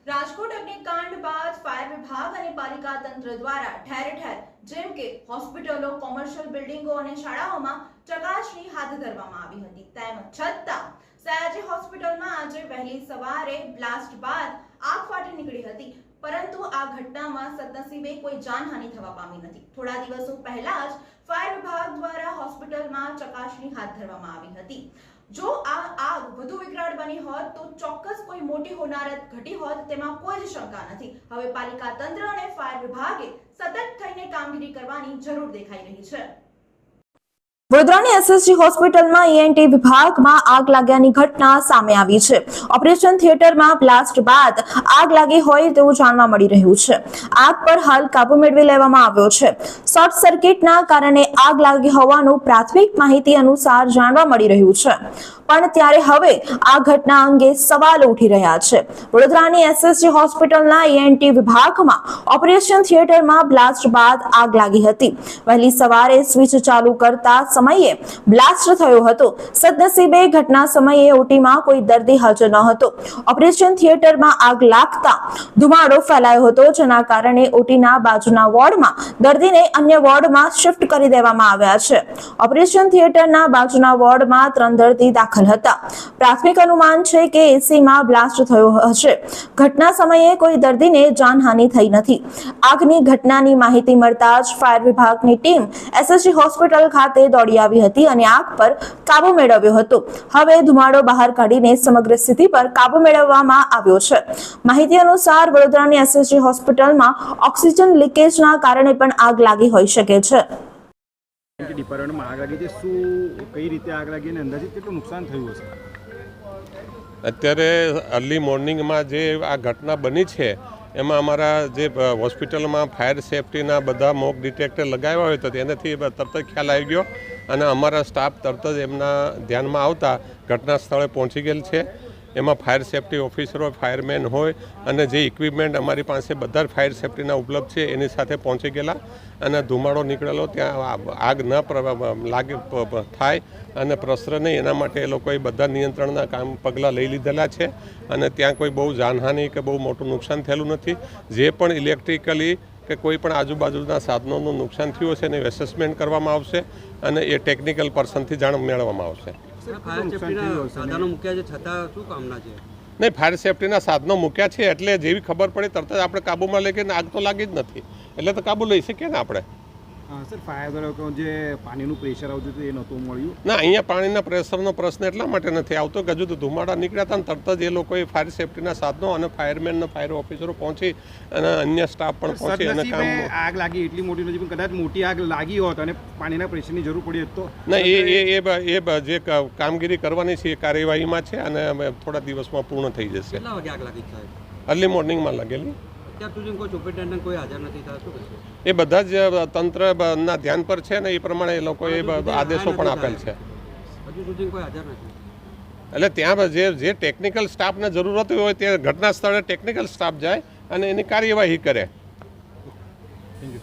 રાજકોટ અગ્નિકાંડ બાદ ફાયર વિભાગ અને પાલિકા તંત્ર દ્વારા ઠેર ઠેર જેમ કે હોસ્પિટલો, કોમર્શિયલ બિલ્ડિંગો અને શાળાઓમાં ચકાસણી હાથ ધરવામાં આવી હતી. તેમ છતાં સયાજી હોસ્પિટલમાં આજે વહેલી સવારે બ્લાસ્ટ બાદ આગ ફાટી નીકળી હતી, પરંતુ આ ઘટનામાં સદનસીબે કોઈ જાનહાનિ થવા પામી નથી. થોડા દિવસો પહેલા જ ફાયર વિભાગ દ્વારા હોસ્પિટલમાં ચકાસણી હાથ ધરવામાં આવી હતી. જો આ આગ વધુ વિકરાળ બની હોત તો ચોક્કસ કોઈ મોટી હોનારત ઘટી હોત, તેમાં કોઈ જ શંકા નથી. હવે પાલિકા તંત્ર અને ફાયર વિભાગે સતત થઈને કામગીરી કરવાની જરૂર દેખાઈ રહી છે. વડોદરાની એસએસજી હોસ્પિટલમાં ઈએનટી વિભાગમાં આગ લાગ્યાની ઘટના સામે આવી છે. ઓપરેશન થિયેટરમાં બ્લાસ્ટ બાદ આગ લાગી હોય તેવું જાણવા મળી રહ્યું છે. આગ પર હાલ કાબુ મેળવી લેવામાં આવ્યો છે. શોર્ટ સર્કિટના કારણે આગ લાગી હોવાનું પ્રાથમિક માહિતી અનુસાર જાણવા મળી રહ્યું છે. પણ ત્યારે હવે આ ઘટના અંગે સવાલો ઉઠી રહ્યા છે. વડોદરાની એસએસજી હોસ્પિટલના ઈએનટી વિભાગમાં ઓપરેશન થિયેટરમાં બ્લાસ્ટ બાદ આગ લાગી હતી. વહેલી સવારે સ્વિચ ચાલુ કરતા સમયે બ્લાસ્ટ થયો હતો. સદનસીબે ઘટના સમયે ઓટીમાં કોઈ દર્દી હાજર ન હતો. ઓપરેશન થિયેટરમાં આગ લાગતા ધુમાડો ફેલાયો હતો, જેના કારણે ઓટીના બાજુના વોર્ડમાં દર્દીને અન્ય વોર્ડમાં શિફ્ટ કરી દેવામાં આવ્યા છે. ઓપરેશન થિયેટરના બાજુના વોર્ડમાં 3 દર્દી દાખલ હતા. પ્રાથમિક અનુમાન છે કે એસીમાં બ્લાસ્ટ થયો હશે. ઘટના સમયે કોઈ દર્દીને જાનહાનિ થઈ નથી. આગની ઘટનાની માહિતી મળતા જ ફાયર વિભાગની ટીમ એસએસજી હોસ્પિટલ ખાતે દોડી આવી હતી અને આગ પર કાબુ મેળવ્યો હતો. હવે ધુમાડો બહાર કાઢીને સમગ્ર સ્થિતિ પર કાબુ મેળવવામાં આવ્યો છે. માહિતી અનુસાર વડોદરાની એસએસજી હોસ્પિટલમાં ઓક્સિજન લીકેજના કારણે પણ આગ લાગી હોઈ શકે છે. ડિપાર્ટમેન્ટમાં આગ લાગી છે, શું કઈ રીતે આગ લાગી અને અંદાજિત કેટલું નુકસાન થયું હશે? અત્યારે અર્લી મોર્નિંગમાં જે આ ઘટના બની છે એમાં અમારા જે હોસ્પિટલમાં ફાયર સેફટીના બધા મોક ડિટેક્ટર લગાવ્યા હોય તો તેનાથી તરત જ ખ્યાલ આવી ગયો અને અમારા સ્ટાફ તરત જ એમના ધ્યાનમાં આવતા ઘટના સ્થળે પહોંચી ગયેલ છે. એમાં ફાયર સેફટી ઓફિસરો, ફાયરમેન હોય અને જે ઇક્વિપમેન્ટ અમારી પાસે બધા ફાયર સેફટીના ઉપલબ્ધ છે એની સાથે પહોંચી ગયેલા અને ધુમાડો નીકળેલો ત્યાં આગ ન લાગે થાય અને પ્રસરે નહીં એના માટે એ લોકોએ બધા નિયંત્રણના પગલાં લઈ લીધેલા છે અને ત્યાં કોઈ બહુ જાનહાનિ કે બહુ મોટું નુકસાન થયેલું નથી. જે પણ ઇલેક્ટ્રિકલી કે કોઈ પણ આજુબાજુના સાધનોનું નુકસાન થયું હશે એને એસેસમેન્ટ કરવામાં આવશે અને એ ટેકનિકલ પર્સનથી જાણ મેળવવામાં આવશે. નહીં, ફાયર સેફટીના સાધનો મૂક્યા છે એટલે જેવી ખબર પડે તરત જ આપણે કાબૂમાં લઈ કે આગ તો લાગી જ નથી એટલે તો કાબુ લઈ શકીએ ને આપણે. સર, ફાયર જે પાણીનું પ્રેશર આવતું હતું એ નહોતું મળ્યું? ના, અહીંયા પાણીના પ્રેશરનો પ્રશ્ન એટલા માટે નથી આવતો કે હજુ તો ધુમાડા નીકળ્યા હતા ને તરત જ એ લોકોએ ફાયર સેફટીના સાધનો અને ફાયરમેન અને ફાયર ઓફિસરો પહોંચી અને અન્ય સ્ટાફ પણ પહોંચી અને કામ. આગ લાગી એટલી મોટી નથી, પણ કદાચ મોટી આગ લાગી હોત અને પાણીના પ્રેશરની જરૂર પડી હોત તો? ના, એ જે કામગીરી કરવાની છે એ કાર્યવાહીમાં છે અને થોડા દિવસમાં પૂર્ણ થઈ જશે. કેટલા વાગે આગ લાગી છે? અર્લી મોર્નિંગમાં લાગેલી. એ બધા જ તંત્રના ધ્યાન પર છે ને એ પ્રમાણે એ લોકોએ આદેશો પણ આપેલ છે. એટલે ત્યાં જે ટેકનિકલ સ્ટાફને જરૂરત હોય તે ઘટના સ્થળે ટેકનિકલ સ્ટાફ જાય અને એની કાર્યવાહી કરે. Thank you.